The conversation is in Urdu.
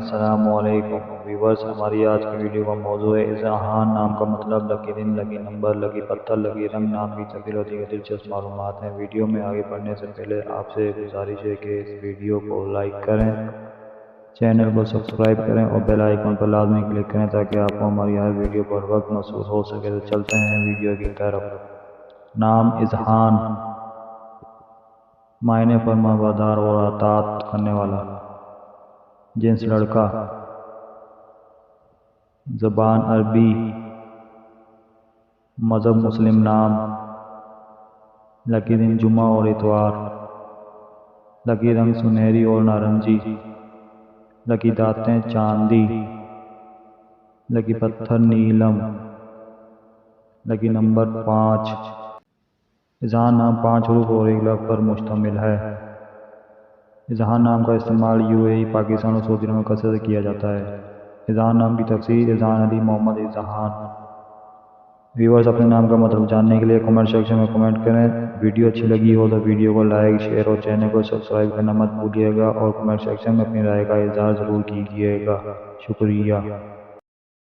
السلام علیکم ویورز، ہماری آج کی ویڈیو کا موضوع ہے اذہان نام کا مطلب، لکی دن، لکی نمبر، لکی پتھر، لکی رنگ نام کی تفصیل ہوتی ہے دلچسپ معلومات ہیں۔ ویڈیو میں آگے بڑھنے سے پہلے آپ سے گزارش ہے کہ اس ویڈیو کو لائک کریں، چینل کو سبسکرائب کریں اور بیل آئیکن پر لازمی کلک کریں تاکہ آپ کو ہماری ہر ویڈیو پر وقت موصول ہو سکے۔ تو چلتے ہیں ویڈیو کی طرف۔ نام اذہان، معنی فرما بردار اور اطاعت کرنے والا، جنس لڑکا، زبان عربی، مذہب مسلم۔ نام لکی دن جمعہ اور اتوار، لکی رنگ سنہری اور نارنجی، لکی دانتیں چاندی، لکی پتھر نیلم، لکی نمبر 5۔ اذہان نام 5 حروف اور ایک لفظ پر مشتمل ہے۔ اذہان نام کا استعمال UAE، پاکستان اور سعودی عرب میں کثرت سے کیا جاتا ہے۔ اذہان نام کی تفسیر: اذہان علی محمد اذہان۔ ویورز، اپنے نام کا مطلب جاننے کے لیے کمنٹ سیکشن میں کمنٹ کریں۔ ویڈیو اچھی لگی ہو تو ویڈیو کو لائک، شیئر اور چینل کو سبسکرائب کرنا مت بھولیے گا، اور کمنٹ سیکشن میں اپنی رائے کا اظہار ضرور کیجیے گا۔ شکریہ۔